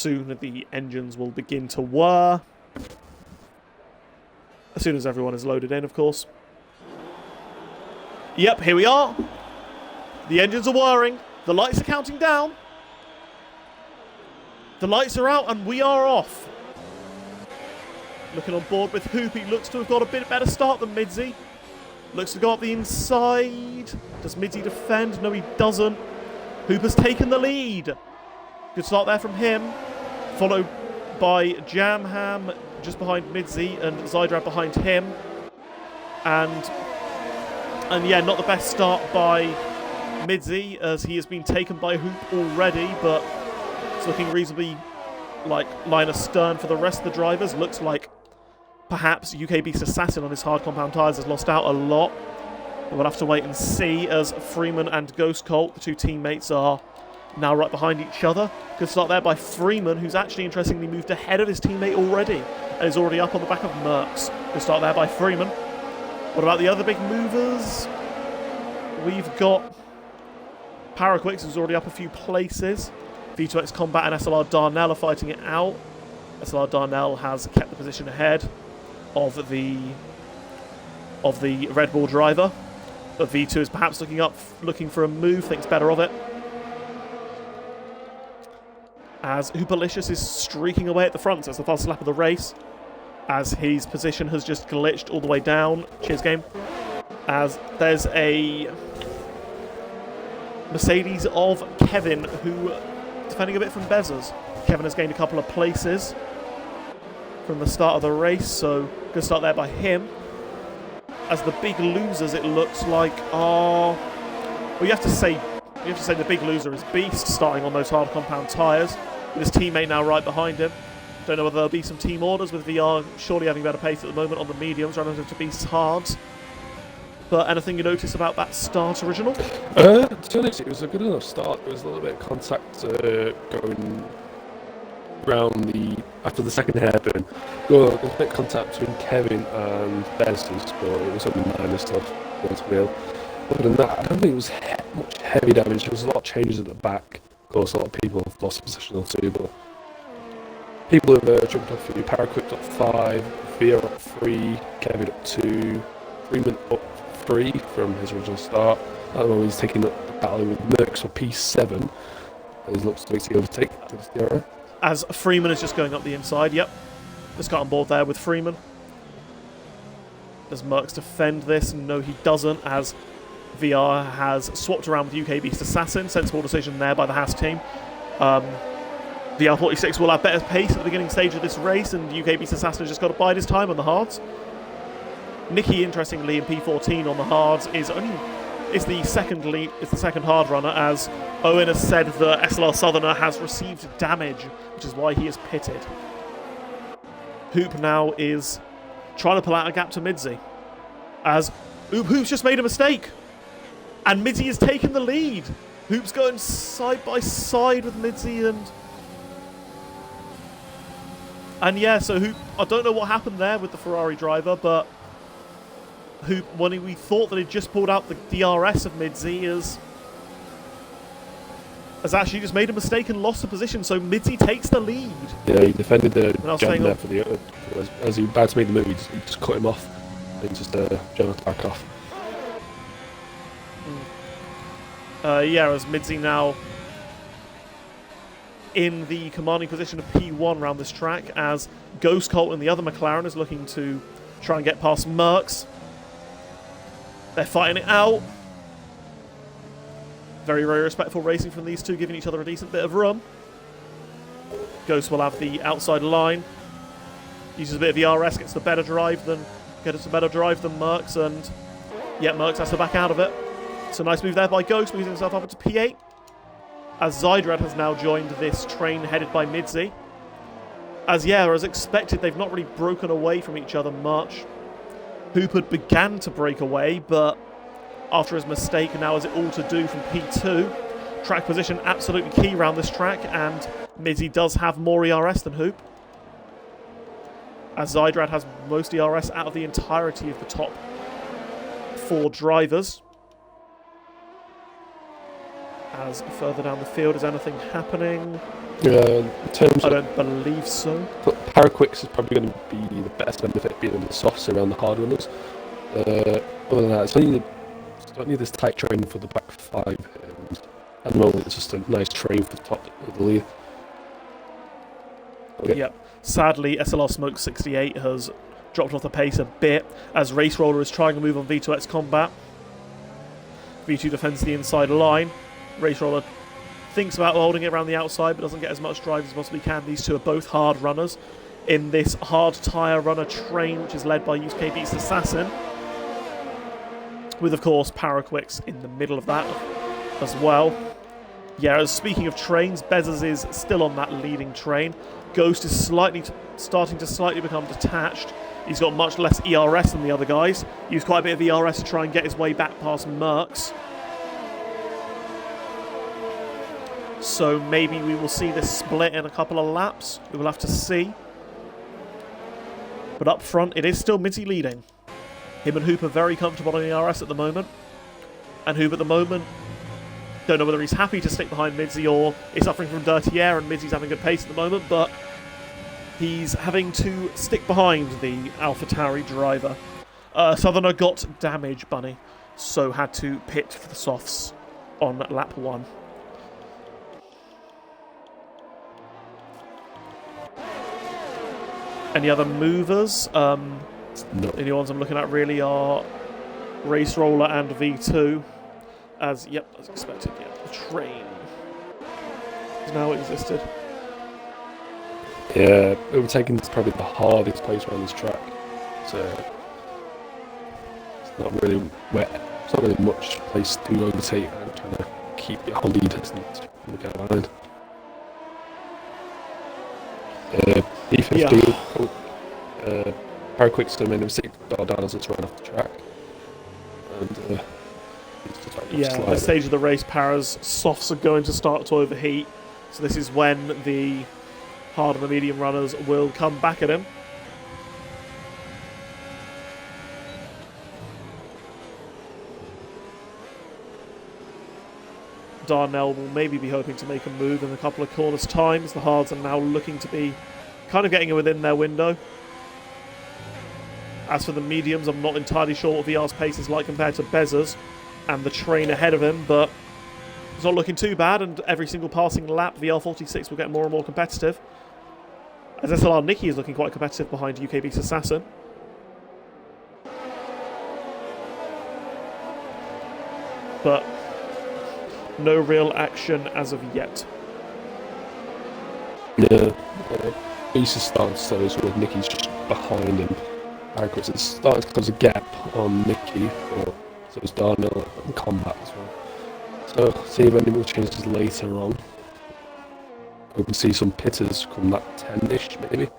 soon the engines will begin to whir. As soon as everyone is loaded in, of course. Yep, here we are. The engines are whirring. The lights are counting down. The lights are out and we are off. Looking on board with Hoop, he looks to have got a bit better start than Midzi. Looks to go up the inside. Does Midzi defend? No, he doesn't. Hoop has taken the lead. Good start there from him. Followed by Jamham just behind Midzi and Zydrad behind him. And yeah, not the best start by Midzi as he has been taken by Hoop already, but it's looking reasonably like line astern for the rest of the drivers. Looks like perhaps UK Beast Assassin on his hard compound tyres has lost out a lot. But we'll have to wait and see as Freeman and Ghost Colt, the two teammates, are now right behind each other. Good start there by Freeman, who's actually interestingly moved ahead of his teammate already and is already up on the back of Mercs. Good start there by Freeman. What about the other big movers? We've got Paraquix, who's already up a few places. V2X Combat and SLR Darnell are fighting it out. SLR Darnell has kept the position ahead of the Red Bull driver. But V2 is perhaps looking for a move, thinks better of it. As Hoopalicious is streaking away at the front, so it's the fastest lap of the race. As his position has just glitched all the way down. Cheers, game. As there's a Mercedes of Kevin, who defending a bit from Bezos. Kevin has gained a couple of places from the start of the race, so good start there by him. As the big losers, it looks like are... Well, you have to say the big loser is Beast, starting on those hard compound tyres, with his teammate now right behind him. Don't know whether there'll be some team orders, with VR surely having better pace at the moment on the mediums relative to Beast's hards. But anything you notice about that start original? To be honest, it was a good enough start. There was a little bit of contact going around after the second hairpin. There was a bit of contact between Kevin and Bezos, but it was only minor stuff. Real. Other than that, I don't think it was much heavy damage. There was a lot of changes at the back. Of course, a lot of people have lost a position or two, but people have jumped off for you. Paraquip up 5, Veer up 3, Kevin up 2, Freeman up 3 from his original start. At the moment, he's taking up the battle with Mercs for P7. He looks to overtake the As Freeman is just going up the inside, yep. Just got on board there with Freeman. Does Mercs defend this? No, he doesn't, as VR has swapped around with UK Beast Assassin. Sensible decision there by the Haas team. VR46 will have better pace at the beginning stage of this race, and UK Beast Assassin has just got to bide his time on the hards. Nicky, interestingly, in P14 on the hards is the second hard runner, as Owen has said the SLR Southerner has received damage, which is why he is pitted. Hoop now is trying to pull out a gap to Midzi, as Hoop's just made a mistake, and Midzi has taken the lead. Hoop's going side by side with Midzi, and yeah, so Hoop, I don't know what happened there with the Ferrari driver, but Hoop, when we thought that he'd just pulled out the DRS of Midzi, has actually just made a mistake and lost the position, so Midzi takes the lead. Yeah, he defended the jump there for the... As he was about to make the move, he just cut him off and just jumped back off. Yeah, as Midzi now in the commanding position of P1 around this track, as Ghost Colt and the other McLaren is looking to try and get past Mercs. They're fighting it out. Very, very respectful racing from these two, giving each other a decent bit of room. Ghost will have the outside line. Uses a bit of ERS, gets a better drive than Mercs, and yeah, Mercs has to back out of it. It's a nice move there by Ghost, moving himself up into P8. As Zydrad has now joined this train headed by Midzi. As expected, they've not really broken away from each other much. Hoop had began to break away, but after his mistake now has it all to do from P2. Track position absolutely key around this track, and Midzi does have more ERS than Hoop. As Zydrad has most ERS out of the entirety of the top 4 drivers. As further down the field, is anything happening? In terms I of don't believe so. Paraquix is probably going to be the best benefit being in the softs around the hard runners. Other than that, it's only this tight train for the back five, and at the moment it's just a nice train for the top of the lead. Okay. Yep. Sadly, SLR Smoke 68 has dropped off the pace a bit as Race Roller is trying to move on V2X Combat. V2 defends the inside line. Race Roller thinks about holding it around the outside but doesn't get as much drive as possibly can. These two are both hard runners in this hard tyre runner train, which is led by UK Beats Assassin, with of course Paraquix in the middle of that as well. Yeah, as speaking of trains, Bezos is still on that leading train. Ghost is starting to slightly become detached. He's got much less ERS than the other guys. Used quite a bit of ERS to try and get his way back past Mercs. So maybe we will see this split in a couple of laps. We will have to see. But up front, it is still Mitty leading. Him and Hoop are very comfortable on ERS at the moment. And Hoop at the moment, don't know whether he's happy to stick behind Midzi or is suffering from dirty air and Midzi's having good pace at the moment, but he's having to stick behind the AlphaTauri driver. Southerner got damage, Bunny, so had to pit for the softs on lap 1. Any other movers? No. The only ones I'm looking at really are Race Roller and V2. As expected, the train has now existed. Yeah, overtaking is probably the hardest place around this track. So it's not really it's not really much place to overtake and trying to keep your lead distance from the guy behind. E15, Paraquix come in and 6 Dardanos that's run off the track. And at this stage of the race, Para's softs are going to start to overheat. So this is when the hard and the medium runners will come back at him. Darnell will maybe be hoping to make a move in a couple of corners' times. The hards are now looking to be kind of getting within their window. As for the mediums, I'm not entirely sure what VR's pace is like compared to Bezos and the train ahead of him, but it's not looking too bad, and every single passing lap, VR46 will get more and more competitive. As SLR Nicky is looking quite competitive behind UK Beast Assassin. But no real action as of yet. Yeah, Beast is starting slow as well. Nicky's just behind him. Paraquix is starting to close a gap on Nicky, so it's Darnell and Combat as well. So, see if any more changes later on. Hope to see some pitters come that 10-ish maybe.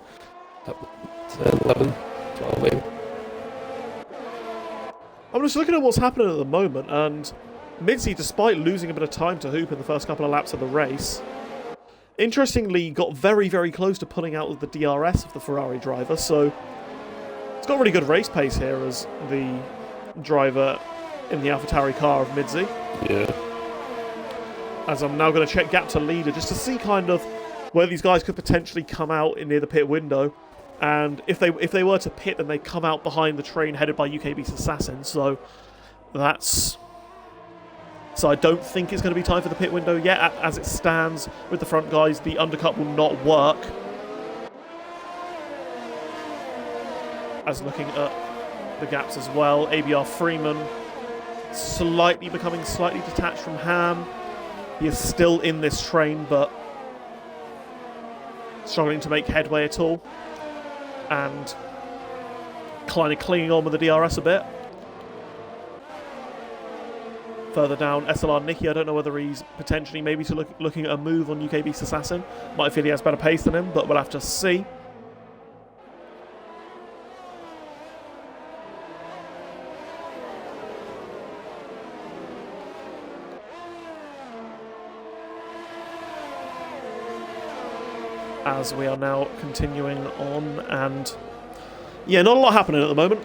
That 10, 11, 12 maybe. I'm just looking at what's happening at the moment, and Midzi, despite losing a bit of time to Hoop in the first couple of laps of the race, interestingly got very, very close to pulling out with the DRS of the Ferrari driver, so it's got really good race pace here as the driver in the AlphaTauri car of Midzi. Yeah. As I'm now going to check gap to leader just to see kind of where these guys could potentially come out in near the pit window, and if they were to pit, then they come out behind the train headed by UK Beast Assassin. So I don't think it's going to be time for the pit window yet. As it stands with the front guys, the undercut will not work. As looking at the gaps as well, ABR Freeman becoming slightly detached from Ham. He is still in this train, but struggling to make headway at all. And kind of clinging on with the DRS a bit. Further down, SLR Nicky, I don't know whether he's potentially maybe looking at a move on UK Beast Assassin. Might feel he has better pace than him, but we'll have to see. As we are now continuing on, and yeah, not a lot happening at the moment,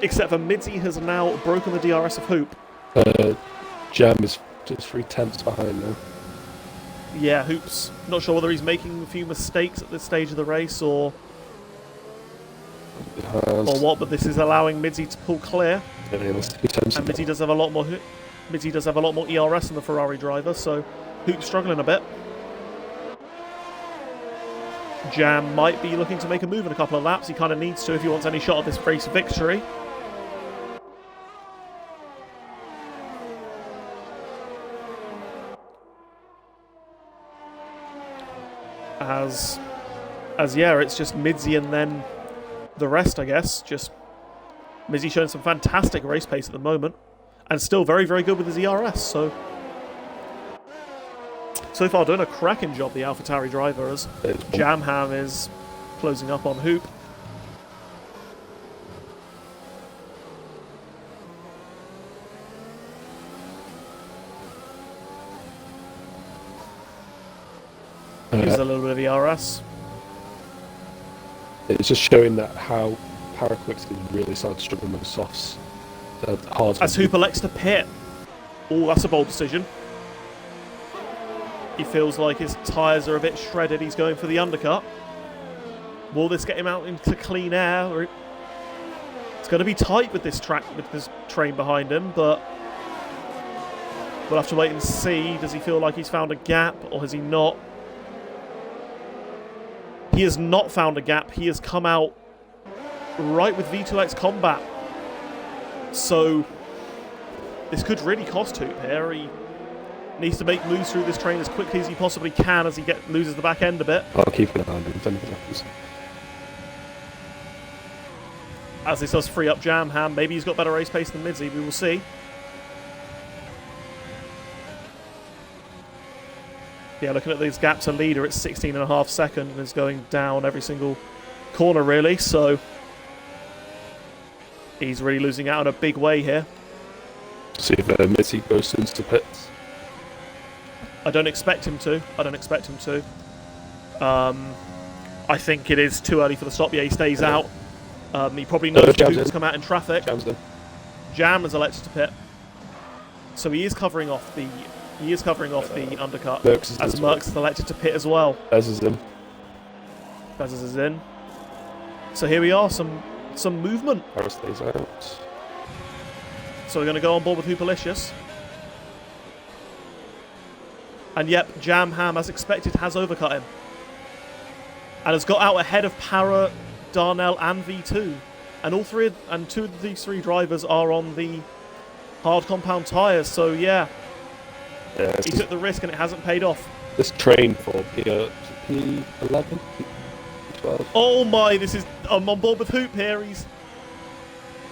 except for Midzi has now broken the DRS of Hoop. Jam is just 3/10 behind now. Yeah, Hoops. Not sure whether he's making a few mistakes at this stage of the race or what, but this is allowing Midzi to pull clear. Yeah, he was 2 times And Midzi does have a lot more. Midzi does have a lot more ERS than the Ferrari driver, so Hoops struggling a bit. Jam might be looking to make a move in a couple of laps. He kind of needs to if he wants any shot at this race victory. As yeah, it's just Midzi and then the rest, I guess. Just Midzi showing some fantastic race pace at the moment, and still very, very good with his ERS. So far, doing a cracking job, the AlphaTauri driver, as Jamham is closing up on Hoop. Gives a little bit of ERS. It's just showing that how Paraquix can really start to struggle with the softs. Hard As Hoop elects to pit. Oh, that's a bold decision. He feels like his tyres are a bit shredded. He's going for the undercut. Will this get him out into clean air? Or it's going to be tight with this train behind him, but we'll have to wait and see. Does he feel like he's found a gap, or has he not? He has not found a gap. He has come out right with V2X combat. So this could really cost Hoop here. He needs to make moves through this train as quickly as he possibly can as he loses the back end a bit. I'll keep an eye on him if anything happens. As this does free up Jamham. Maybe he's got better race pace than Midzi. We will see. Yeah, looking at these gaps, a leader at 16.5 seconds and is going down every single corner, really. So he's really losing out in a big way here. See if Midzi goes into pits. I don't expect him to. I think it is too early for the stop. Yeah, he stays out. He probably knows who's come out in traffic. Jam has elected to pit. So he is covering off the undercut. As Merckx is elected to pit as well. Bez is in. Bez is in. So here we are, some movement. Harris stays out. So we're going to go on board with Hoopalicious. And yep, Jamham, as expected, has overcut him. And has got out ahead of Para, Darnell and V2. And two of these three drivers are on the hard compound tyres, so yeah. He took the risk and it hasn't paid off. This train for P11, P12. Oh my, I'm on board with Hoop here. He's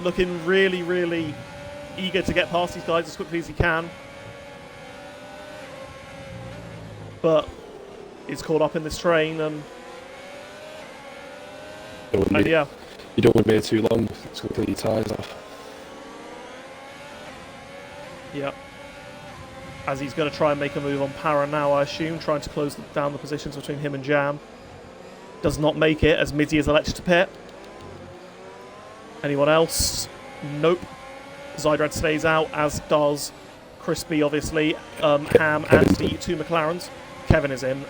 looking really, really eager to get past these guys as quickly as he can. But he's caught up in this train and yeah. You don't want to be here too long, it's going to clean your tyres off. Yeah. As he's going to try and make a move on Para now, I assume, trying to close down the positions between him and Jam. Does not make it, as Midzi is elected to pit. Anyone else? Nope. Zydrad stays out, as does Crispy, obviously. Ham and the two McLarens. Kevin is in.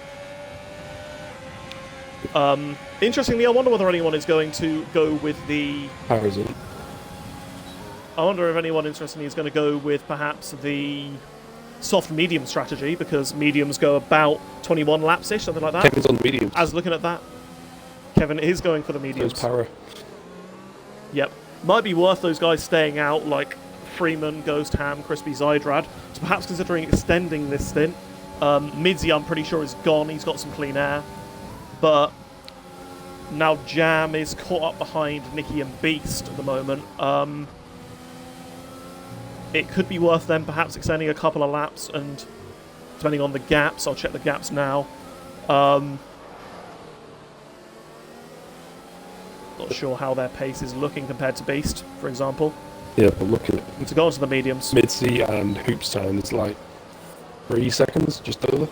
Interestingly, I wonder whether anyone is going to go with the... Para's in. I wonder if anyone interestingly is going to go with perhaps the soft medium strategy, because mediums go about 21 laps-ish, something like that. Kevin's on mediums. As looking at that, Kevin is going for the mediums. So Para. Yep. Might be worth those guys staying out, like Freeman, Ghost, Ham, Crispy, Zydrad. So perhaps considering extending this stint. Midzi, I'm pretty sure, is gone. He's got some clean air. But now Jam is caught up behind Nicky and Beast at the moment. It could be worth them perhaps extending a couple of laps, and depending on the gaps, I'll check the gaps now. Not sure how their pace is looking compared to Beast, for example. Yeah, but looking at And to go on to the mediums. Midzi and Hoop's time, it's like 3 seconds, just over.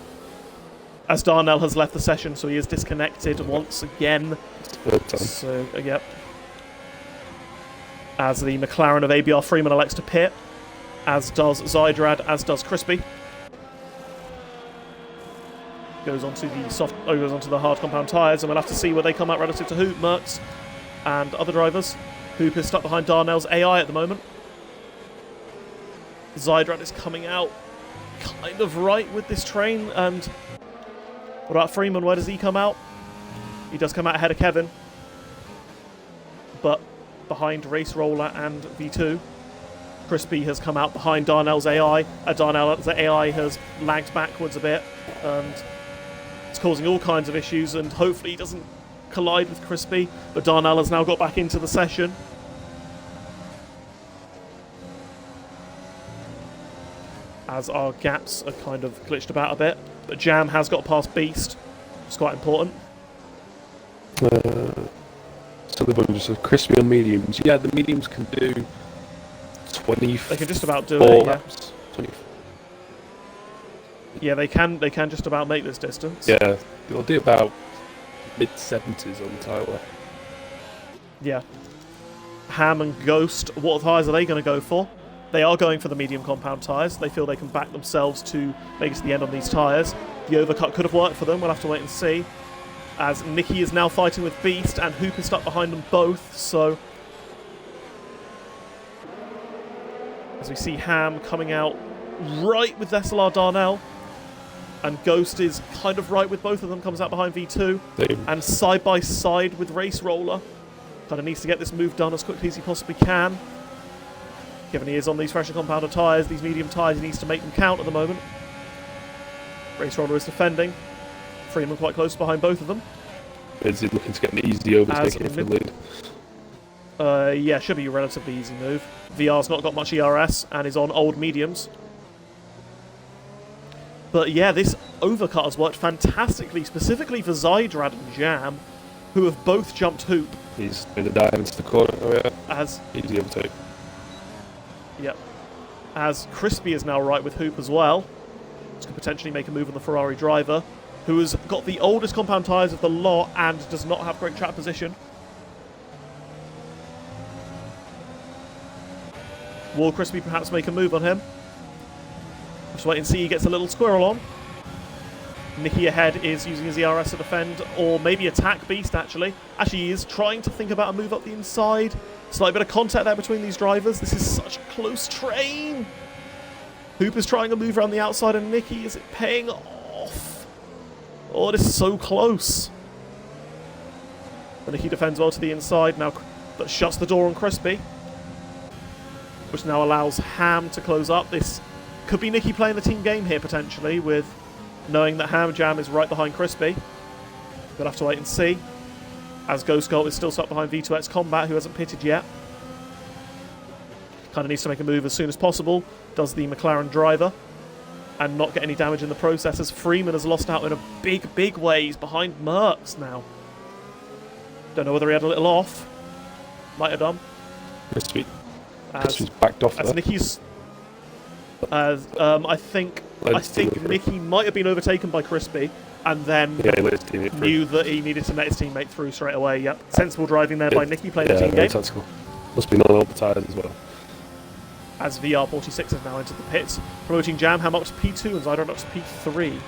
As Darnell has left the session, so he is disconnected once again. It's the third time. So, yep. As the McLaren of ABR Freeman elects to pit, as does Zydrad, as does Crispy. goes onto the hard compound tyres, and we'll have to see where they come out relative to Hoop, Merckx, and other drivers. Hoop is stuck behind Darnell's AI at the moment. Zydrad is coming out kind of right with this train, and what about Freeman? Where does he come out? He does come out ahead of Kevin, but behind Race Roller and V2. Crispy has come out behind Darnell's AI. Darnell's AI has lagged backwards a bit, and it's causing all kinds of issues, and hopefully he doesn't collide with Crispy, but Darnell has now got back into the session. As our gaps are kind of glitched about a bit, but Jam has got past Beast. It's quite important. So the one just Crispy on mediums. Yeah, the mediums can do 20. They can just about do it. Yeah. 20. Yeah, they can just about make this distance. Yeah, they'll do about mid-70s on the tyre. Yeah. Ham and Ghost, what tyres are they going to go for? They are going for the medium compound tyres. They feel they can back themselves to make it to the end on these tyres. The overcut could have worked for them. We'll have to wait and see. As Nicky is now fighting with Beast, and Hoop is stuck behind them both, so... As we see Ham coming out right with SLR Darnell, and Ghost is kind of right with both of them, comes out behind V2, and side by side with Race Roller. Kind of needs to get this move done as quickly as he possibly can. Given he is on these fresher compounded tyres, these medium tyres, he needs to make them count at the moment. Race Roller is defending. Freeman quite close behind both of them. Is he looking to get an easy overtake here for the lead? Yeah, should be a relatively easy move. VR's not got much ERS and is on old mediums. But yeah, this overcut has worked fantastically, specifically for Zydrad and Jam, who have both jumped Hoop. He's going to dive into the corner. Oh yeah. As easy overtake. Yep. As Crispy is now right with Hoop as well. This could potentially make a move on the Ferrari driver, who has got the oldest compound tyres of the lot and does not have great track position. Will Crispy perhaps make a move on him? Just wait and see. He gets a little squirrel on. Nicky ahead is using his ERS to defend, or maybe attack Beast, actually. Actually, he is trying to think about a move up the inside. Slight bit of contact there between these drivers. This is such a close train. Hoop is trying a move around the outside, and Nicky, is it paying off? Oh, this is so close. And Nicky defends well to the inside now, but shuts the door on Crispy, which now allows Ham to close up. This could be Nicky playing the team game here, potentially, with knowing that Ham Jam is right behind Crispy. We'll have to wait and see. As Ghost Gold is still stuck behind V2X Combat, who hasn't pitted yet. Kind of needs to make a move as soon as possible. Does the McLaren driver. And not get any damage in the process, as Freeman has lost out in a big way. He's behind Merckx now. Don't know whether he had a little off. Might have done. Crispy. Crispy's backed off as there. Nicky's... I think Nicky might have been overtaken by Crispy, and then knew that he needed to let his teammate through straight away. Yep, sensible driving there by Nicky, playing the team game. Tactical. Must be on all the tyres as well. As VR46 has now entered the pits, promoting Jam Ham up to P2 and Zydrad up to P3.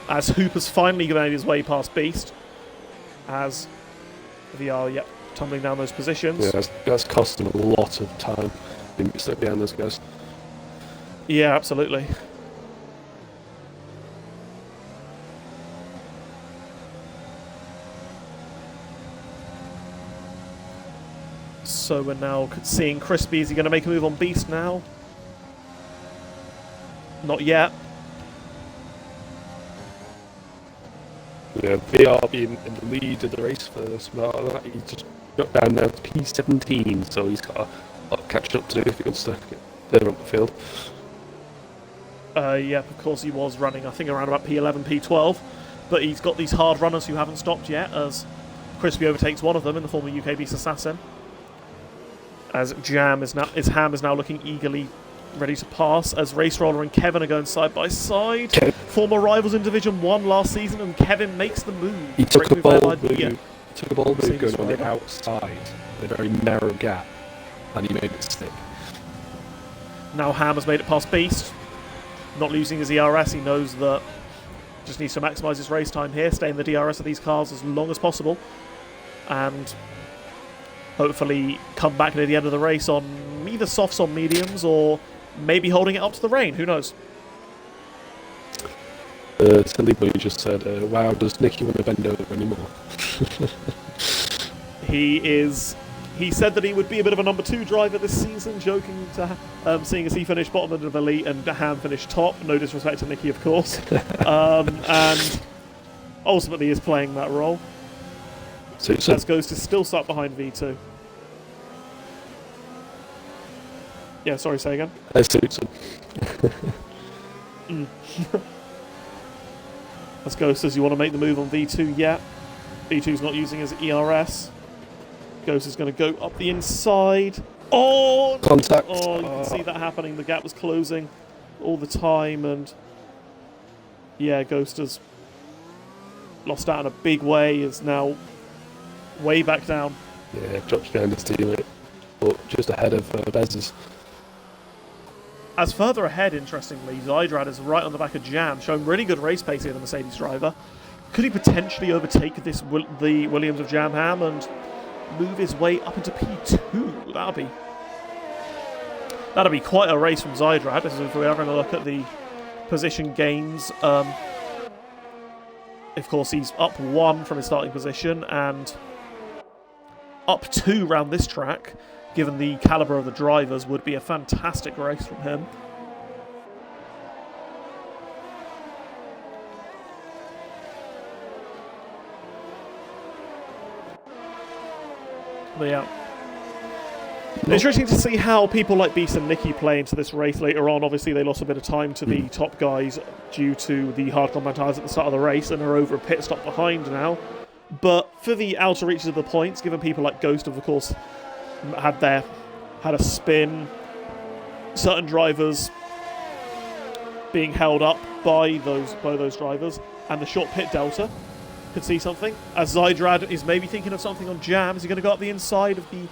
As Hoop has finally made his way past Beast, as VR, tumbling down those positions. Yeah, that's cost him a lot of time being stuck behind those guys. Yeah, absolutely. So we're now seeing Crispy. Is he going to make a move on Beast now? Not yet. Yeah, VR being in the lead of the race first, but he just got down now to P17, so he's got a lot of catching up to do if he wants to get further up the field. Yeah, of course he was running, I think, around about P11, P12, but he's got these hard runners who haven't stopped yet, as Crispy overtakes one of them in the form of UK Beast Assassin. As Ham is now looking eagerly ready to pass, as Race Roller and Kevin are going side by side. Former rivals in Division 1 last season, and Kevin makes the move. He took a bold move. He took a bold move going on the outside, a very narrow gap, and he made it stick. Now Ham has made it past Beast. Not losing his ERS, he knows that Just needs to maximise his race time here, stay in the DRS of these cars as long as possible, and hopefully come back near the end of the race on either softs or mediums, or maybe holding it up to the rain. Who knows? Silly boy just said, wow, does Nicky want to bend over anymore? He said that he would be a bit of a number 2 driver this season, joking to seeing as he finished bottom of the elite and Ham finished top. No disrespect to Nicky, of course. And ultimately is playing that role. As Ghost is still stuck behind V2. Yeah, sorry, say again. Suits him. As Ghost says, you want to make the move on V2 yet? V2's not using his ERS. Ghost is going to go up the inside. Oh! Contact. Oh, you can see that happening. The gap was closing all the time, and yeah, Ghost has lost out in a big way, is now way back down. Yeah, drops behind his teammate, but just ahead of Bez's. As further ahead, interestingly, Zydrad is right on the back of Jam, showing really good race pace here, the Mercedes driver. Could he potentially overtake the Williams of Jam Ham and move his way up into P2? That'd be quite a race from Zydrad. This is if we're having a look at the position gains. Of course, he's up 1 from his starting position and up 2 round this track. Given the calibre of the drivers, would be a fantastic race from him. But yeah. Interesting to see how people like Beast and Nicky play into this race later on. Obviously, they lost a bit of time to the top guys due to the hard compound tyres at the start of the race and are over a pit stop behind now. But for the outer reaches of the points, given people like Ghost, of course, had a spin, certain drivers being held up by those drivers, and the short pit delta could see something. As Zydrad is maybe thinking of something on Jam. Is he going to go up the inside of the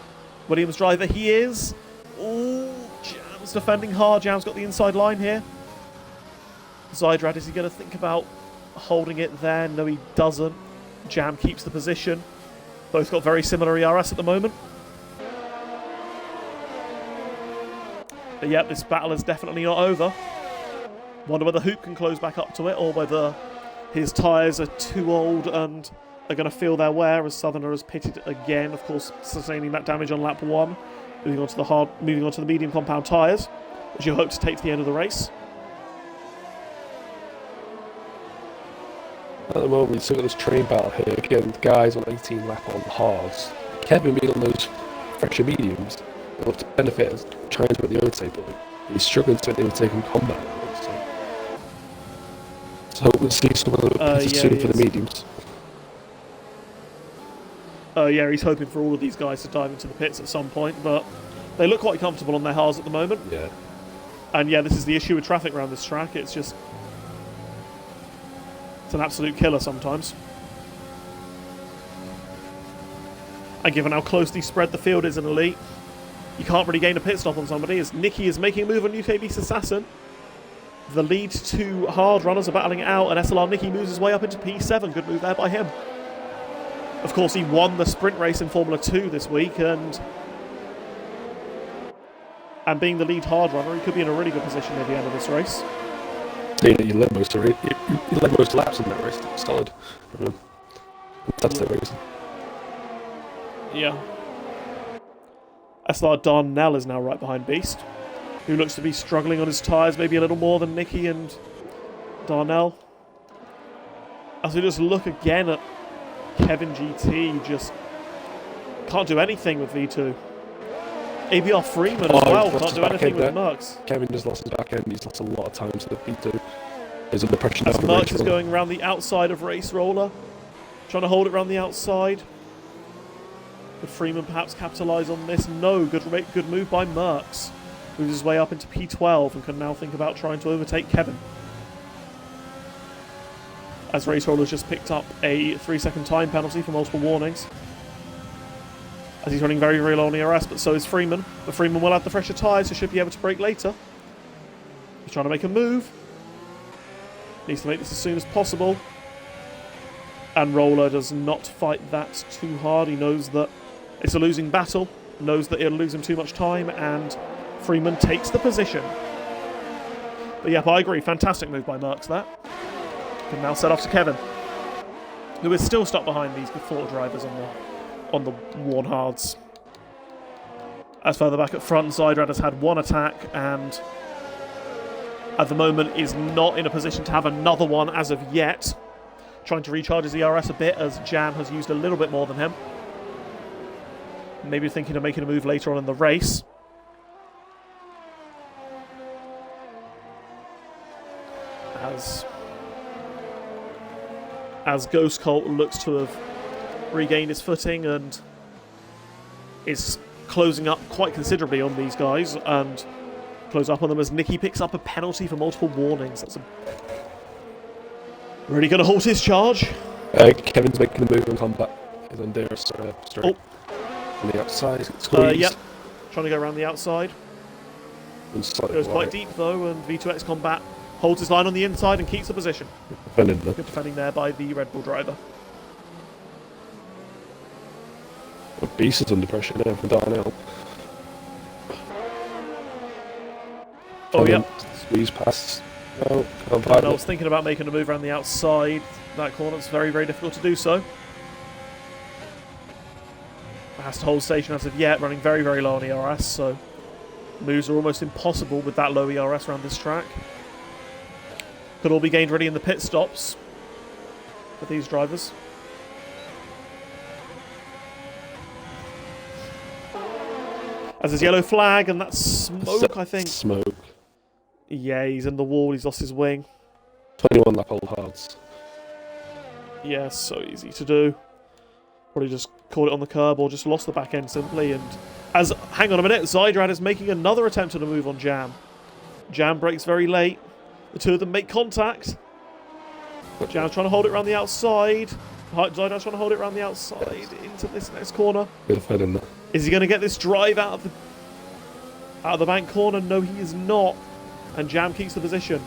Williams driver? He is. Ooh, Jam's defending hard. Jam's got the inside line here. Zydrad, is he going to think about holding it there? No, he doesn't. Jam keeps the position. Both got very similar ERS at the moment. But yep, this battle is definitely not over. Wonder whether Hoop can close back up to it, or whether his tyres are too old and are going to feel their wear, as Southerner has pitted again, of course, sustaining that damage on lap 1. Moving on to the medium compound tyres, which you hope to take to the end of the race. At the moment, we've still got this train battle here. Again, guys on 18 lap on hards. Kevin being on those fresher mediums, will to benefit as trying to put the overtake, but he's struggling to overtake in combat. So hope we'll see some of the pitches soon for the mediums. Yeah, he's hoping for all of these guys to dive into the pits at some point, but they look quite comfortable on their hards at the moment. Yeah. And yeah, this is the issue with traffic around this track. It's an absolute killer sometimes. And given how closely spread the field is in Elite, you can't really gain a pit stop on somebody, as Nicky is making a move on UK Beast Assassin. The lead two hard runners are battling it out, and SLR Nicky moves his way up into P7. Good move there by him. Of course, he won the sprint race in Formula 2 this week, and being the lead hard runner, he could be in a really good position at the end of this race. Yeah, he led most laps in that race. Solid. That's the reason. Yeah. SLR Darnell is now right behind Beast, who looks to be struggling on his tyres maybe a little more than Nicky and Darnell. As we just look again at Kevin GT, just can't do anything with V2. ABR Freeman as well can't do anything with Merckx. Kevin just lost his back end. He's lost a lot of time to the V2. He's under pressure now. As Merckx is going around the outside of Race Roller, trying to hold it around the outside. Could Freeman perhaps capitalise on this? No, good move by Merckx. Moves his way up into P12 and can now think about trying to overtake Kevin. As Race Roller's just picked up a 3-second time penalty for multiple warnings. As he's running very, very low on ERS, but so is Freeman. But Freeman will have the fresher tyres, so should be able to brake later. He's trying to make a move. Needs to make this as soon as possible. And Roller does not fight that too hard. He knows that it's a losing battle, knows that it'll lose him too much time, and Freeman takes the position. But yeah, I agree. Fantastic move by Merckx there. Can now set off to Kevin, who is still stuck behind these four drivers on the worn hards. As further back at front, Zydrad has had one attack and at the moment is not in a position to have another one as of yet. Trying to recharge his ERS a bit as Jam has used a little bit more than him. Maybe thinking of making a move later on in the race. As Ghost Colt looks to have regained his footing and is closing up quite considerably on these guys, and close up on them as Nicky picks up a penalty for multiple warnings. That's really going to halt his charge. Kevin's making a move on combat. He's on there, straight on the outside. Yep, trying to go around the outside. Goes quite deep though, and V2X Combat holds his line on the inside and keeps the position. Good defending there by the Red Bull driver. Beast is under pressure now from Darnell. Oh, yeah. Squeeze past. No, I was thinking about making a move around the outside. That corner, it's very, very difficult to do so. Has to hold station as of yet, running very, very low on ERS, so moves are almost impossible with that low ERS around this track. Could all be gained ready in the pit stops for these drivers. As his yellow flag, and that's smoke, I think. Smoke. Yeah, he's in the wall, he's lost his wing. 21 lap old hards. Yeah, so easy to do. Probably just caught it on the curb or just lost the back end simply. And hang on a minute, Zydrad is making another attempt at a move on Jam. Jam breaks very late. The two of them make contact. Jam's trying to hold it around the outside. Zydrad's trying to hold it around the outside into this next corner. Good fed in there. Is he going to get this drive out of the bank corner? No, he is not. And Jam keeps the position.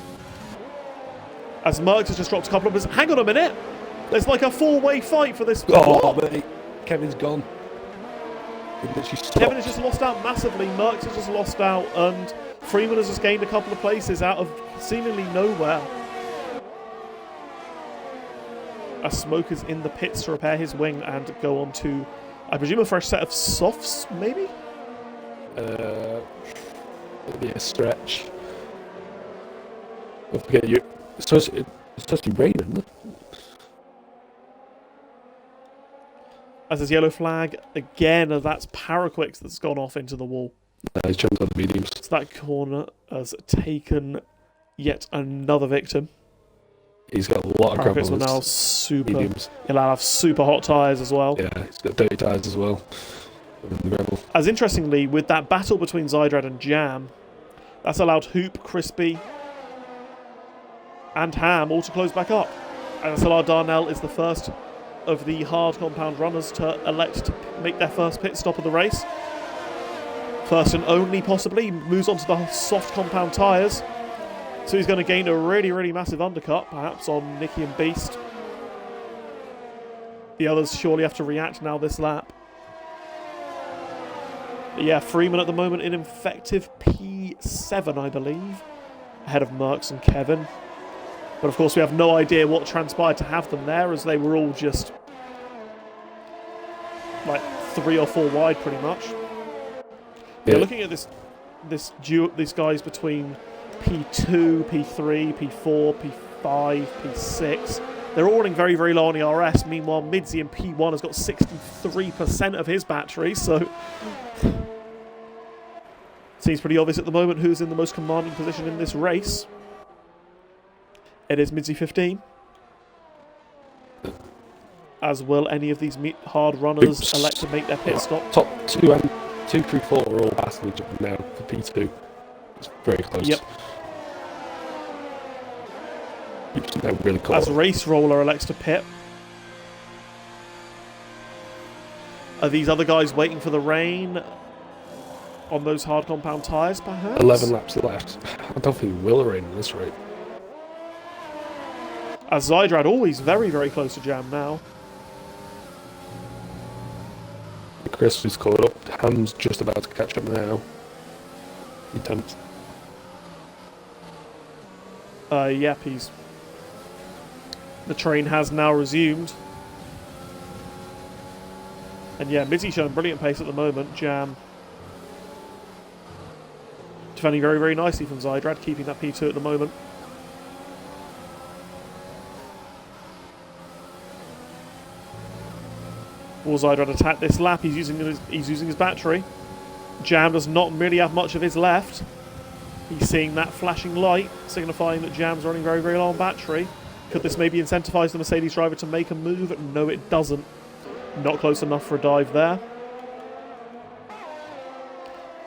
As Merckx has just dropped a couple of positions. Hang on a minute. There's like a four-way fight for this. Oh, mate. Kevin's gone. Kevin has just lost out massively. Merckx has just lost out. And Freeman has just gained a couple of places out of seemingly nowhere. As Smoke is in the pits to repair his wing and go on to, I presume, a fresh set of softs, maybe? Maybe a stretch. Don't forget, it's supposed to be raining, isn't it? As his yellow flag, again, that's Paraquix that's gone off into the wall. He's jumped on the mediums. So that corner has taken yet another victim. He's got a lot of Paraquix will now mediums. He'll have super hot tyres as well. Yeah, he's got dirty tyres as well. As interestingly, with that battle between Zydrad and Jam, that's allowed Hoop, Crispy, and Ham all to close back up. And SLR Darnell is the first of the hard compound runners to elect to make their first pit stop of the race. First and only, possibly. Moves on to the soft compound tyres. So he's going to gain a really, really massive undercut, perhaps, on Nicky and Beast. The others surely have to react now this lap. But yeah, Freeman at the moment in effective P7, I believe, ahead of Merckx and Kevin. But of course we have no idea what transpired to have them there, as they were all just like 3 or 4 wide pretty much. Yeah. Looking at these guys between P2, P3, P4, P5, P6, they're all running very, very low on ERS. Meanwhile, Midzi in P1 has got 63% of his battery, so seems pretty obvious at the moment who's in the most commanding position in this race. It is Midzi 15. As will any of these hard runners elect to make their pit stop. Top 2 and 2, 3, 4 are all passing each other now for P2. It's very close. Yep. They're really close. As Race Roller elects to pit. Are these other guys waiting for the rain on those hard compound tyres, perhaps? 11 laps left. I don't think we will rain at this rate. As Zydrad always very, very close to Jam now. Chris is caught up. Ham's just about to catch up now. Attempt. Yep, the train has now resumed. And yeah, Mizzy showing brilliant pace at the moment. Jam defending very, very nicely from Zydrad, keeping that P2 at the moment. Will Zydrad attack this lap? He's using his battery. Jam does not really have much of his left. He's seeing that flashing light, signifying that Jam's running very, very low on battery. Could this maybe incentivize the Mercedes driver to make a move? No, it doesn't. Not close enough for a dive there.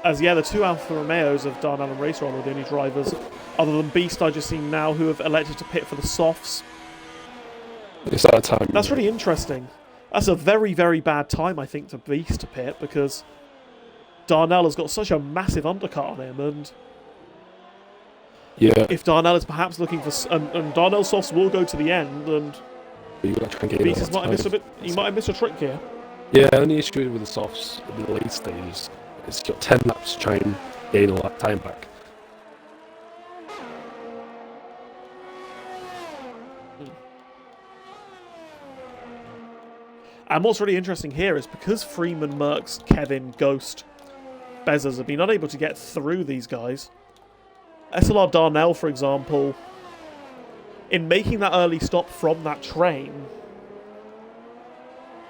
As yeah, the two Alfa Romeos of Darnell and Racer are the only drivers, other than Beast, I just seen now, who have elected to pit for the softs. It's that time. That's really interesting. That's a very, very bad time, I think, for Beast to pit, because Darnell has got such a massive undercut on him, and yeah, if Darnell is perhaps looking for, and Darnell softs will go to the end, and Beast might have missed a bit. He might have missed a trick here. Yeah, the only issue with the softs in the late stages is you've got 10 laps to try and gain all that time back. And what's really interesting here is because Freeman, Merckx, Kevin, Ghost, Bezos have been unable to get through these guys. SLR Darnell, for example, in making that early stop from that train,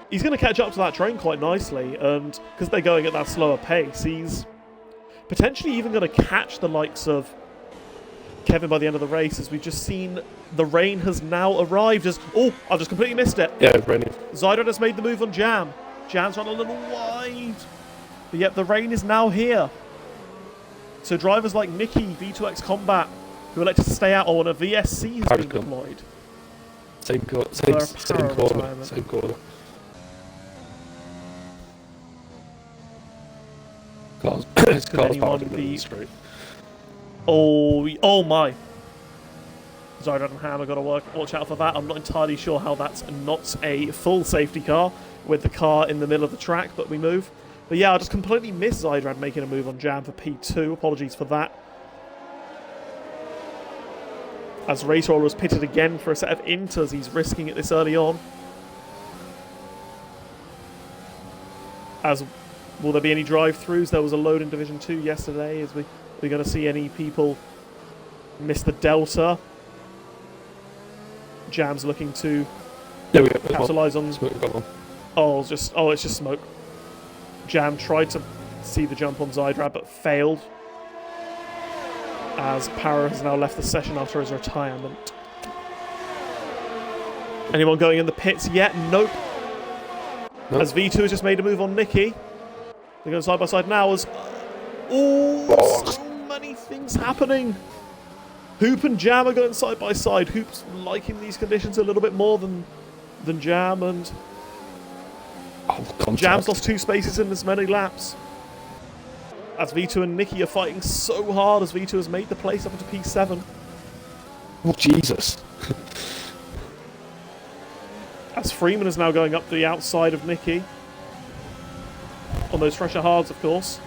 he's going to catch up to that train quite nicely, and because they're going at that slower pace, he's potentially even going to catch the likes of Kevin by the end of the race, as we've just seen the rain has now arrived. Oh, I've just completely missed it. Yeah, it's raining. Zydrad has made the move on Jam. Jam's run a little wide. But yet the rain is now here. So drivers like Nicky, V2X Combat, who elected to stay out on a VSC has been deployed. Same corner. Cars parked in the straight. Oh my. Zydrad and Ham have got to watch out for that. I'm not entirely sure how that's not a full safety car with the car in the middle of the track, but we move. But yeah, I just completely missed Zydrad making a move on Jam for P2. Apologies for that. As Racer was pitted again for a set of inters, he's risking it this early on. As will there be any drive-throughs? There was a load in Division 2 yesterday. Is we're going to see any people miss the Delta? Jam's looking to capitalise on. Oh, it's just smoke. Jam tried to see the jump on Zydrad, but failed. As Para has now left the session after his retirement. Anyone going in the pits yet? Nope. As V2 has just made a move on Nicky. They're going side by side now as... Oh, so many things happening. Hoop and Jam are going side by side. Hoop's liking these conditions a little bit more than Jam, and Jam's lost 2 spaces in this many laps. As V2 and Nicky are fighting so hard, as V2 has made the place up into P7. Oh, Jesus. As Freeman is now going up the outside of Nicky. On those fresher hards, of course.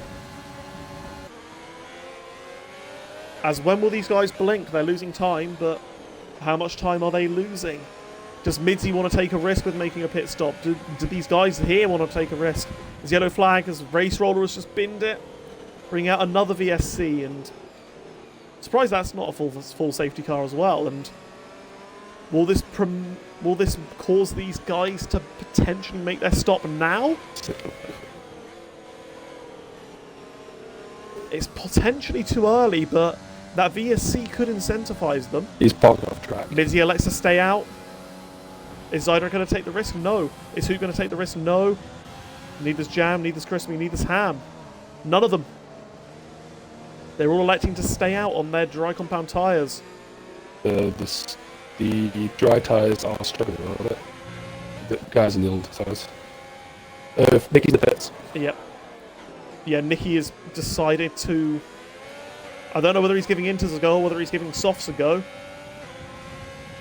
As when will these guys blink? They're losing time, but how much time are they losing? Does Midzi want to take a risk with making a pit stop? Do these guys here want to take a risk? As yellow flag, as Race Roller has just binned it. Bring out another VSC, and surprised that's not a full safety car as well. And will this cause these guys to potentially make their stop now? It's potentially too early, but that VSC could incentivize them. He's parked off track. Midzi elects to stay out. Is Zydrad going to take the risk? No. Is Hoop going to take the risk? No. Need this Jam, need this Crispy, need this Ham. None of them. They're all electing to stay out on their dry compound tyres. The dry tyres are struggling a little bit. The guys in the old tyres. Nicky's in the pits. Yep. Yeah, Nicky has decided to... I don't know whether he's giving inters a go or whether he's giving softs a go.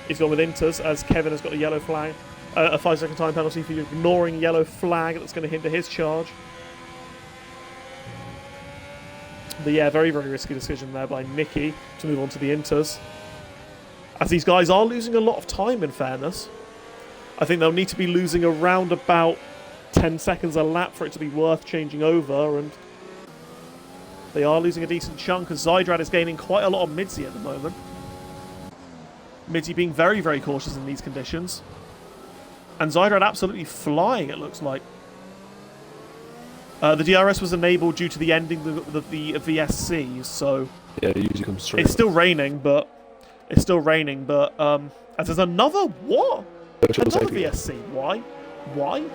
He's gone with inters as Kevin has got a yellow flag. A 5-second time penalty for ignoring yellow flag that's going to hinder his charge. But yeah, very, very risky decision there by Nicky to move on to the inters. As these guys are losing a lot of time, in fairness. I think they'll need to be losing around about 10 seconds a lap for it to be worth changing over, and they are losing a decent chunk as Zydrad is gaining quite a lot of Midzi at the moment. Midzi being very, very cautious in these conditions. And Zydrad absolutely flying, it looks like. The DRS was enabled due to the ending of the VSC, so... Yeah, it usually comes straight. It's still raining, but... as there's another... What? Another VSC. Why? Why?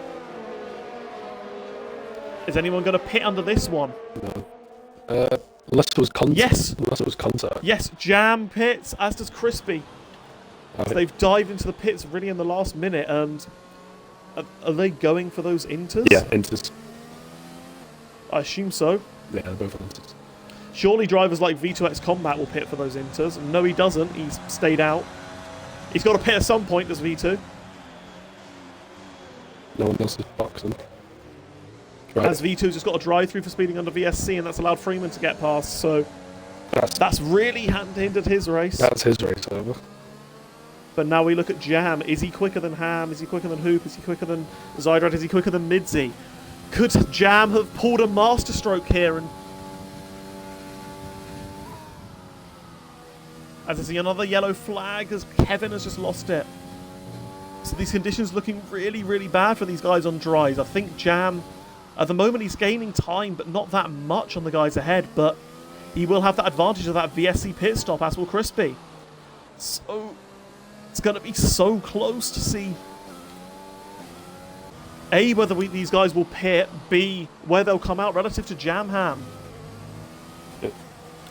Is anyone going to pit under this one? No. Unless it was contact. Yes! Unless it was contact. Yes, Jam pits, as does Crispy. So they've dived into the pits really in the last minute, and... Are they going for those inters? Yeah, inters. I assume so. Yeah, they're both inters. Surely drivers like V2X Combat will pit for those inters. No, he doesn't. He's stayed out. He's got to pit at some point, does V2. No one else is boxing. Right. As V2's just got a drive-through for speeding under VSC, and that's allowed Freeman to get past, so... That's really hindered his race. That's his race, over. But now we look at Jam. Is he quicker than Ham? Is he quicker than Hoop? Is he quicker than Zydrad? Is he quicker than Midzi? Could Jam have pulled a masterstroke here? And as I see another yellow flag as Kevin has just lost it. So these conditions looking really, really bad for these guys on dries. I think Jam, at the moment he's gaining time, but not that much on the guys ahead. But he will have that advantage of that VSC pit stop, as will Crispy. So... it's going to be so close to see A, whether these guys will pit, B, where they'll come out relative to Jam Ham. Yep.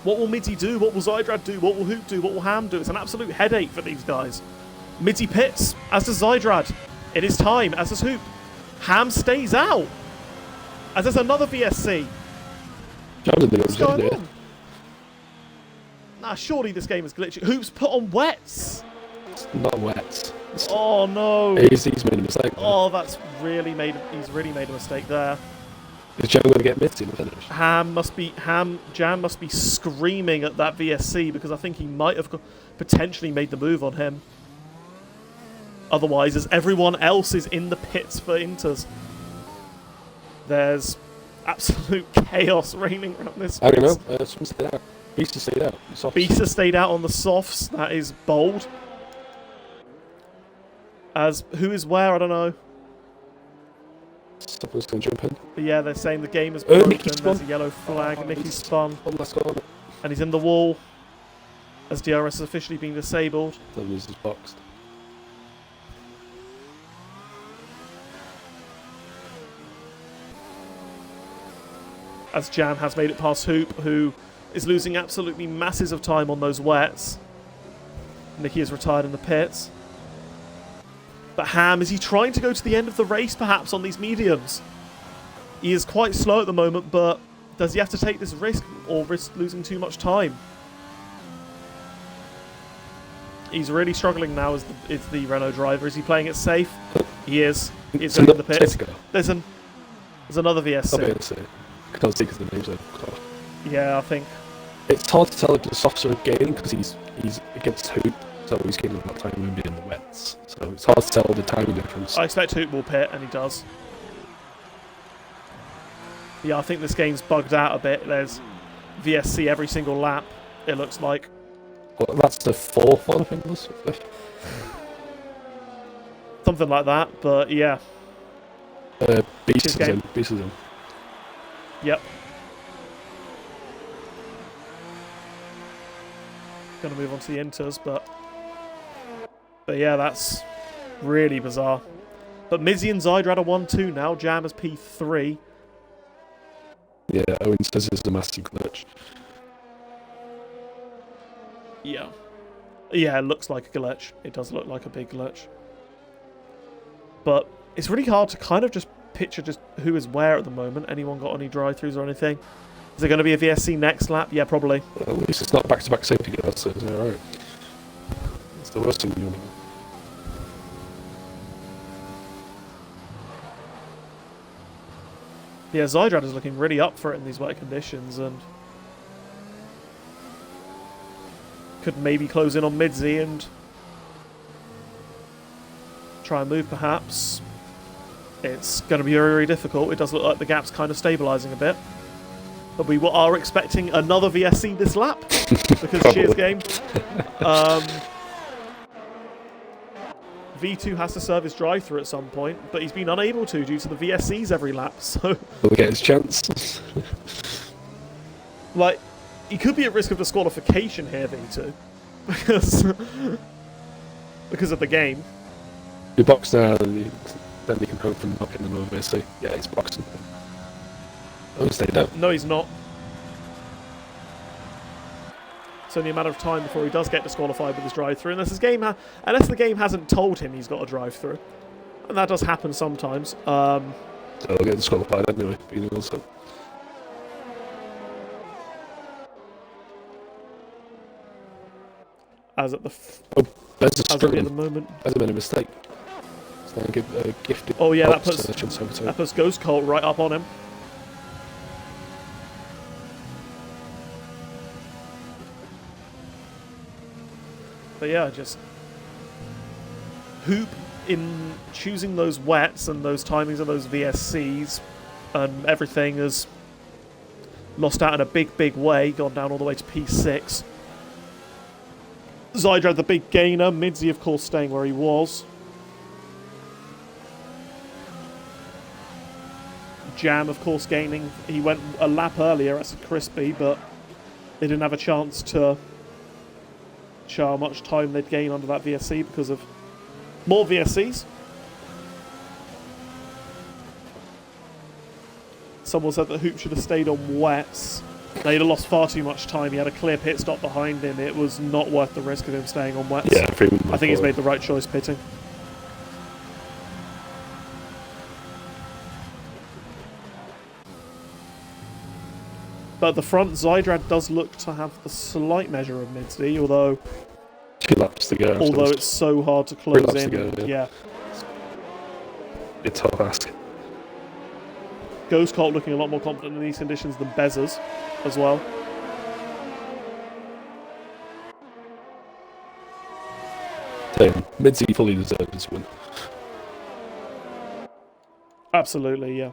What will Midzi do? What will Zydrad do? What will Hoop do? What will Ham do? It's an absolute headache for these guys. Midzi pits, as does Zydrad. It is time, as does Hoop. Ham stays out, as there's another VSC. What's going on? Nah, surely this game is glitchy. Hoop's put on wets. Not wet. Oh no! He's made a mistake. Oh, he's really made a mistake there. Is Jam going to get Mitzi in the finish? Jam must be screaming at that VSC because I think he might have potentially made the move on him. Otherwise, as everyone else is in the pits for inters, there's absolute chaos reigning around this. I don't know. Someone stayed out. Beast stayed out. Beast stayed out on the softs. That is bold. As who is where, I don't know. Someone's going to jump in. But yeah, they're saying the game is broken. Nicky's There's a spun. yellow flag. Nicky's spun. Let's go. And he's in the wall. As DRS has officially been disabled. Someone's just boxed. As Jam has made it past Hoop, who is losing absolutely masses of time on those wets. Nicky is retired in the pits. But Ham, is he trying to go to the end of the race, perhaps, on these mediums? He is quite slow at the moment, but does he have to take this risk or risk losing too much time? He's really struggling now as the Renault driver. Is he playing it safe? He is. He's going to the pits. There's another VSC. I'll be able to see. I can't see because the names are close. Yeah, I think. It's hard to tell if the softs are gaining because he's against Hoop, so he's gaining a lot of time moving in the wets. So it's hard to tell the timing difference. I expect Hoop will pit, and he does. Yeah, I think this game's bugged out a bit. There's VSC every single lap, it looks like. Well, that's the fourth one, I think it was. Something like that, but yeah. Beast is in. Beast is in. Yep. Going to move on to the inters, but yeah, that's really bizarre. But Midzi and Zydrad are 1-2 now. Jam is P3. Yeah, Owen says it's a massive glitch. Yeah. Yeah, it looks like a glitch. It does look like a big glitch. But it's really hard to kind of just picture just who is where at the moment. Anyone got any drive-thrus or anything? Is there going to be a VSC next lap? Yeah, probably. At least it's not back-to-back safety cars, so it's alright. It's the worst thing you know. Yeah, Zydrad is looking really up for it in these wet conditions, and could maybe close in on Midzi and try and move, perhaps. It's going to be very, very difficult. It does look like the gap's kind of stabilising a bit. But we are expecting another VSC this lap, because cheers game. V2 has to serve his drive-through at some point, but he's been unable to due to the VSCs every lap, so... Will he get his chance? Like, he could be at risk of disqualification here, V2. Because of the game. He box now, then he can hope for knocking him over, so yeah, he's boxing. Oh, he stayed out. No, he's not. It's only a matter of time before he does get disqualified with his drive-through, unless the game hasn't told him he's got a drive-through, and that does happen sometimes. So he'll get disqualified anyway. Also. As at the moment, Has made a mistake. So give gifted. Oh yeah, that puts Ghost Colt right up on him. But yeah, just Hoop in choosing those wets and those timings of those VSCs and everything has lost out in a big, big way, gone down all the way to P6. Zydrad the big gainer, Midzi of course staying where he was. Jam of course gaining, he went a lap earlier as Crispy, but they didn't have a chance to show how much time they'd gain under that VSC because of more VSCs. Someone said that Hoop should have stayed on wets. They'd have lost far too much time. He had a clear pit stop behind him. It was not worth the risk of him staying on wets. Yeah, I think he's made the right choice pitting. But at the front, Zydrad does look to have the slight measure of Midzi, although 2 laps to go. Although it's so hard to close 3 laps in. to go, yeah. It's a tough ask. Ghost Colt looking a lot more confident in these conditions than Bezzers as well. Midzi fully deserved this win. Absolutely, yeah.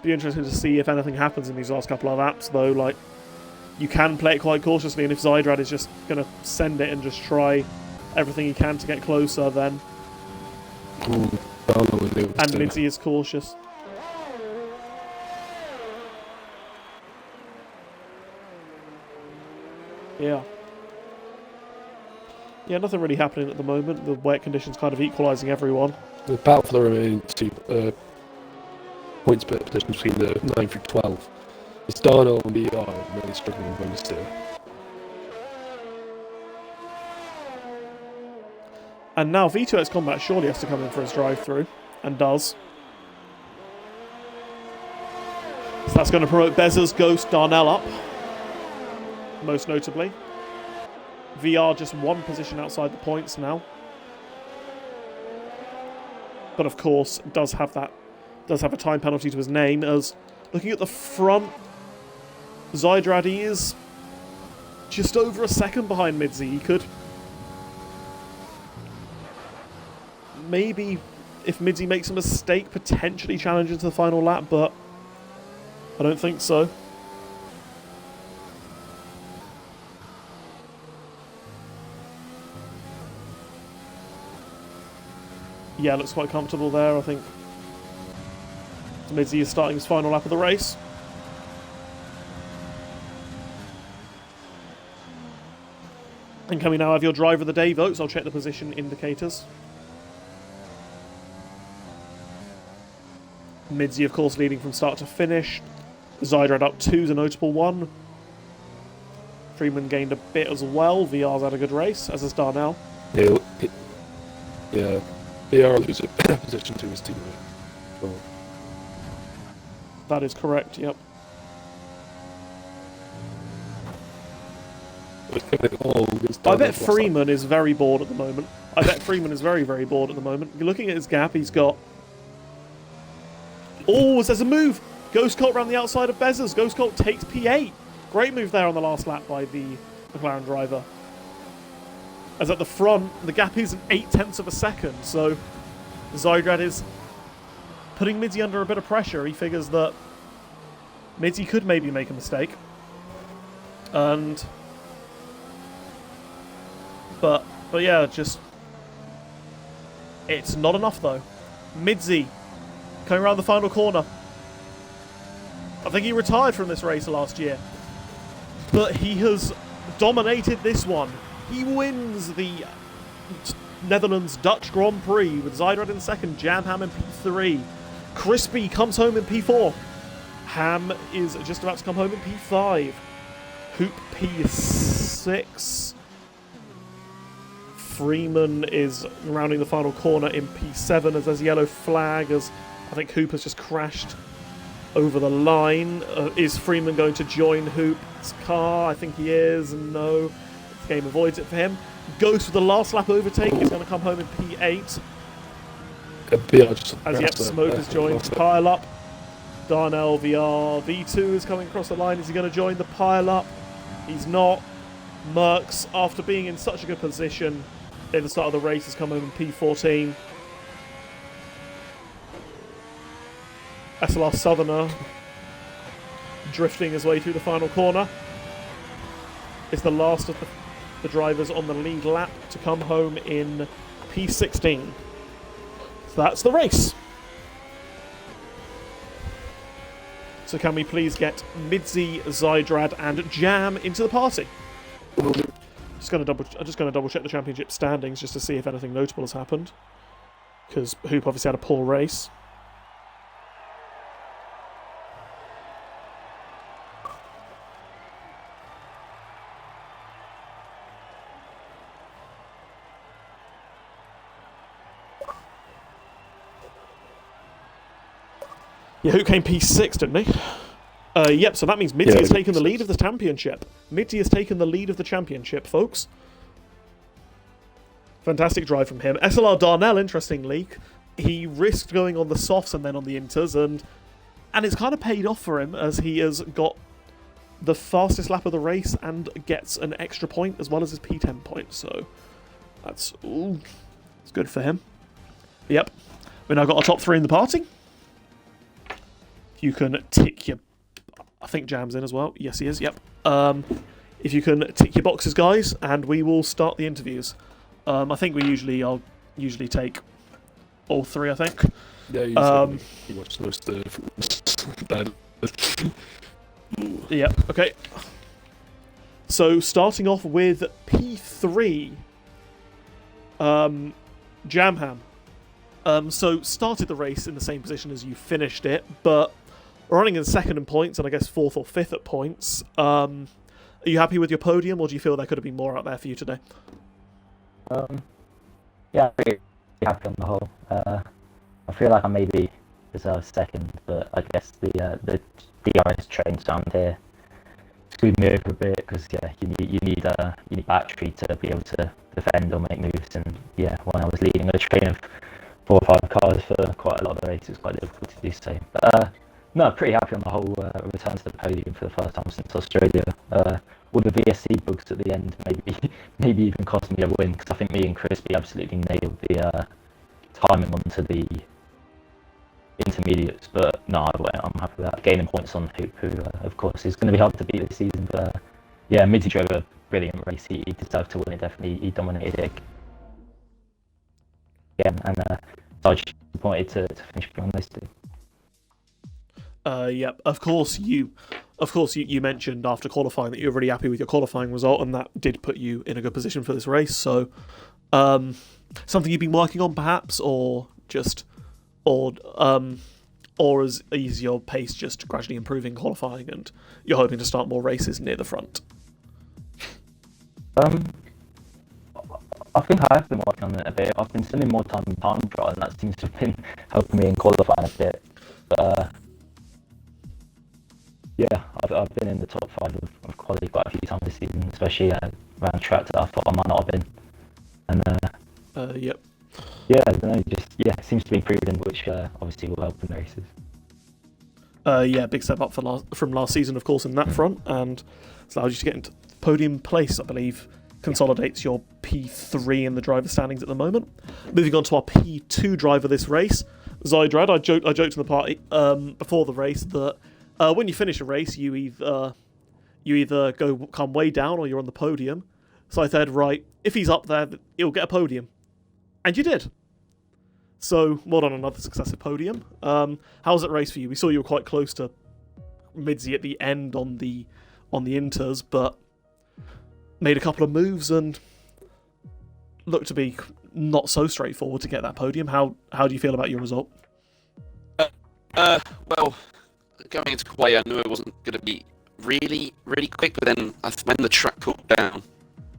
Be interesting to see if anything happens in these last couple of laps, though. Like, you can play it quite cautiously, and if Zydrad is just going to send it and just try everything he can to get closer, then... And Midzi is cautious. Yeah. Yeah, nothing really happening at the moment. The wet conditions kind of equalising everyone. The battle for the remaining 2 points position between the 9 through 12. It's Darno and BR really struggling with those two. And now V2X Combat surely has to come in for his drive-through, and does. So that's going to promote Bezzers, Ghost, Darnell up, most notably. VR just 1 position outside the points now. But of course, does have a time penalty to his name, as looking at the front, Zydrad is just over a second behind Midzi. He could maybe, if Midzi makes a mistake, potentially challenge into the final lap, but I don't think so. Yeah, looks quite comfortable there, I think. Midzi is starting his final lap of the race. And can we now have your driver of the day votes? I'll check the position indicators. Midzi, of course, leading from start to finish. Zydrad up 2's a notable one. Freeman gained a bit as well. VR's had a good race, as has Darnell. Yeah. VR loses position to his teammate. Well. That is correct, yep. I bet Freeman is very bored at the moment. I bet Freeman is very, very bored at the moment. You're looking at his gap, he's got... Oh, there's a move! Ghost Colt around the outside of Bezzers. Ghost Colt takes P8. Great move there on the last lap by the McLaren driver. As at the front, the gap is an 0.8 of a second, so Zydrad is putting Midzi under a bit of pressure. He figures that Midzi could maybe make a mistake. And... But yeah, just... It's not enough, though. Midzi coming around the final corner. I think he retired from this race last year. But he has dominated this one. He wins the Netherlands Dutch Grand Prix with Zydrad in second, Jam Ham in P3. Crispy comes home in P4. Ham is just about to come home in P5. Hoop P6. Freeman is rounding the final corner in P7 as there's a yellow flag as I think Hoop has just crashed over the line. Is Freeman going to join Hoop's car? I think he is. No. The game avoids it for him. Goes for the last lap overtake. He's going to come home in P8. As yet, Smoke has joined the pile up. Darnell VR V2 is coming across the line. Is he going to join the pile up? He's not. Merckx, after being in such a good position at the start of the race, has come home in P14. SLR Southerner drifting his way through the final corner. Is the last of the drivers on the lead lap to come home in P16. So that's the race. So can we please get Midzi, Zydrad and Jam into the party? I'm just going to double check the championship standings just to see if anything notable has happened. Because Hoop obviously had a poor race. Yeah, who came P6, didn't he? Yep, so that means Midzi has taken the lead of the championship. Midzi has taken the lead of the championship, folks. Fantastic drive from him. SLR Darnell, interestingly, he risked going on the softs and then on the inters, and it's kind of paid off for him as he has got the fastest lap of the race and gets an extra point as well as his P10 point. So that's good for him. Yep, we now got our top three in the party. You can tick your... I think Jam's in as well. Yes, he is. Yep. If you can tick your boxes, guys, and we will start the interviews. I think I'll usually take all three, I think. Yeah, you watch the most Yep, okay. So, starting off with P3. Jamham. So, started the race in the same position as you finished it, but running in second in points, and I guess fourth or fifth at points. Are you happy with your podium, or do you feel there could have been more out there for you today? Yeah, I'm pretty happy on the whole. I feel like I maybe deserve second, but I guess the DRS trains down here screwed me over a bit because you need battery to be able to defend or make moves, and yeah, when I was leading a train of 4 or 5 cars for quite a lot of the race, it was quite difficult to do so. But no, pretty happy on the whole. Return to the podium for the first time since Australia. All the VSC bugs at the end maybe even cost me a win, because I think me and Crispy absolutely nailed the timing onto the intermediates. But no, I'm happy with that. Gaining points on Hoop, who of course is going to be hard to beat this season. But yeah, Midzi drove a brilliant race. He deserved to win it, definitely. He dominated it again, and I was disappointed to finish beyond those two. Yep. Of course, you mentioned after qualifying that you were really happy with your qualifying result, and that did put you in a good position for this race. So, something you've been working on, perhaps, or is your pace just gradually improving qualifying, and you're hoping to start more races near the front? I think I have been working on it a bit. I've been spending more time in time trial, and that seems to have been helping me in qualifying a bit. But Yeah, I've been in the top five of quality quite a few times this season, especially around tracks that I thought I might not have been. And Yep. yeah, I don't know, just it seems to be improving, which obviously will help in the races. Yeah, big step up from last season, of course, in that front, and it's allowed you to get into podium place, I believe. Consolidates your P3 in the driver standings at the moment. Moving on to our P2 driver this race, Zydrad. I joked in the party before the race that when you finish a race, you either come way down or you're on the podium. So I said, right, if he's up there, he'll get a podium, and you did. So well done, another successive podium. How was that race for you? We saw you were quite close to Midzi at the end on the inters, but made a couple of moves and looked to be not so straightforward to get that podium. How do you feel about your result? Well, going into quali, I knew it wasn't going to be really, really quick, but then when the track cooled down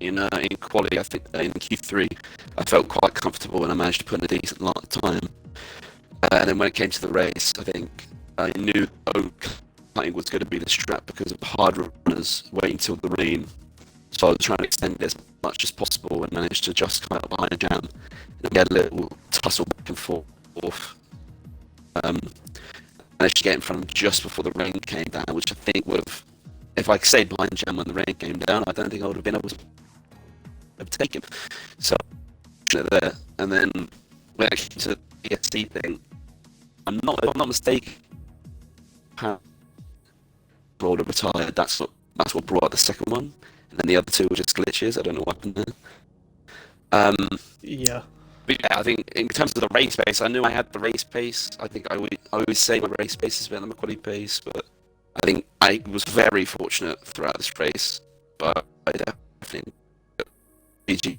in quali, I think in Q3, I felt quite comfortable and I managed to put in a decent lot of time. And then when it came to the race, I think I knew cutting was going to be the strap because of the hard runners waiting till the rain. So I was trying to extend it as much as possible and managed to just come out behind Jam. And we had a little tussle back and forth. Managed to get in front of him just before the rain came down, which I think would have, if I stayed behind Jam when the rain came down, I don't think I would have been able to overtake him. So there. And then when it came to the ESC thing, if I'm not mistaken, Broader retired. That's what brought out the second one. And then the other two were just glitches. I don't know what happened there. Yeah. But yeah, I think in terms of the race pace, I knew I had the race pace. I think I always say my race pace is better than my quality pace, but I think I was very fortunate throughout this race. But I definitely BG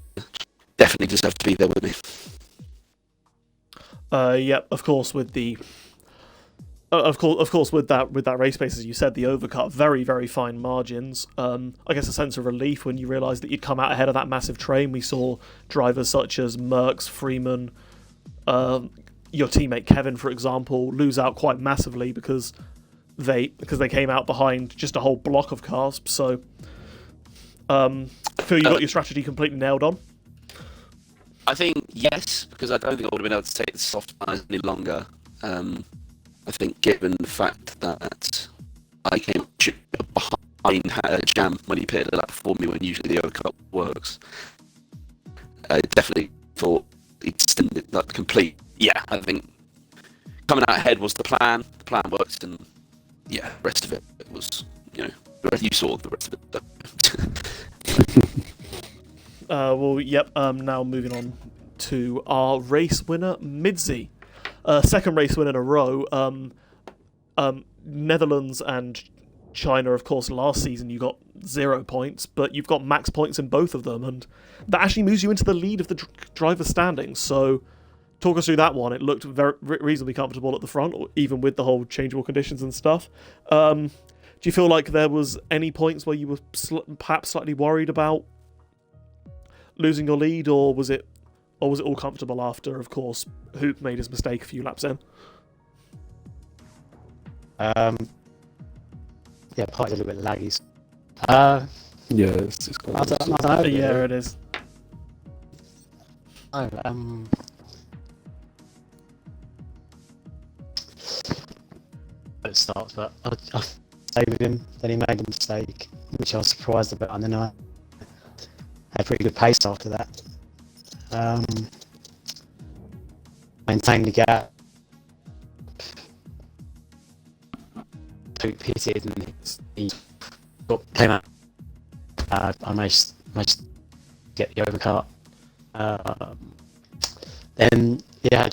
definitely deserved to be there with me. Yeah, of course, with the of course, with that race pace, as you said, the overcut, very, very fine margins. I guess a sense of relief when you realised that you'd come out ahead of that massive train. We saw drivers such as Merckx, Freeman, your teammate Kevin, for example, lose out quite massively because they came out behind just a whole block of cars. So, Phil, you got your strategy completely nailed on. I think yes, because I don't think I would have been able to take the soft lines any longer. I think given the fact that I came behind Jam when he pitted a lap before me when usually the overcut works, I definitely thought he extended that complete. Yeah, I think coming out ahead was the plan. The plan worked, and yeah, the rest of it was, you saw the rest of it. Well, yep. Now moving on to our race winner, Midzi. Second race win in a row. Netherlands and China, of course, last season you got 0 points, but you've got max points in both of them, and that actually moves you into the lead of the driver standings. So, talk us through that one. It looked very reasonably comfortable at the front, even with the whole changeable conditions and stuff. Do you feel like there was any points where you were perhaps slightly worried about losing your lead, or was it all comfortable after, of course, Hoop made his mistake a few laps in? Yeah, probably a little bit laggy. Yeah, it's kind of... I don't know. Yeah, it is. Oh, it starts, but I stayed with him. Then he made a mistake, which I was surprised about, and then I had pretty good pace after that. Maintained the gap. Pitted and he came out. I managed to get the overcut. Then yeah,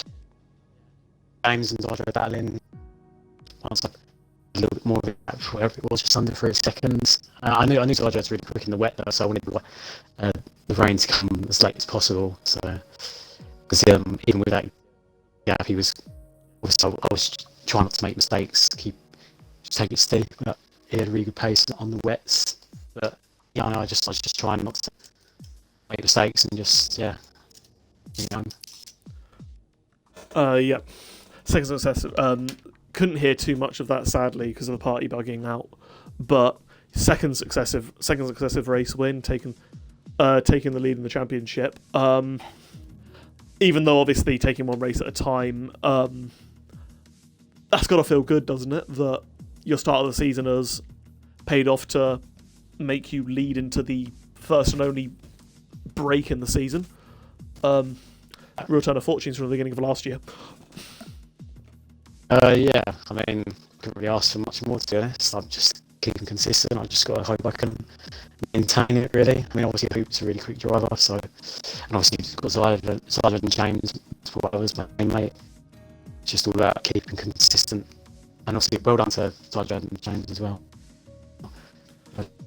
James and Dodger battling. Once a little bit more of it, whatever it was, just under 3 seconds. I knew Dodger was really quick in the wet though, so I wanted the rain to come as late as possible. So because even with that gap, I was trying not to make mistakes, just take it steady. But he had a really good pace on the wets. But yeah, I was just trying not to make mistakes and just Yeah. Second success. couldn't hear too much of that, sadly, because of the party bugging out. But second successive race win, taking the lead in the championship. Even though obviously taking one race at a time, that's got to feel good, doesn't it? That your start of the season has paid off to make you lead into the first and only break in the season. Real turn of fortunes from the beginning of last year. Yeah, I mean, couldn't really ask for much more, to be honest. I'm just keeping consistent. I've just got to hope I can maintain it, really. I mean, obviously, Hoop's a really quick driver, so... And obviously, you've got Zyler and James, as well as my mate. It's just all about keeping consistent. And obviously, well done to Zyler and James as well.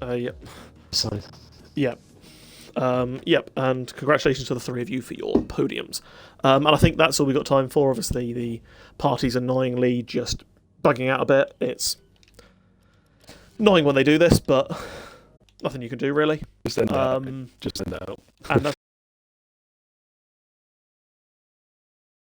Yep. So... Yep. Yep, and congratulations to the three of you for your podiums. And I think that's all we've got time for. Obviously, the party's annoyingly just bugging out a bit. It's annoying when they do this, but nothing you can do, really. Just send that out. Just send that out. And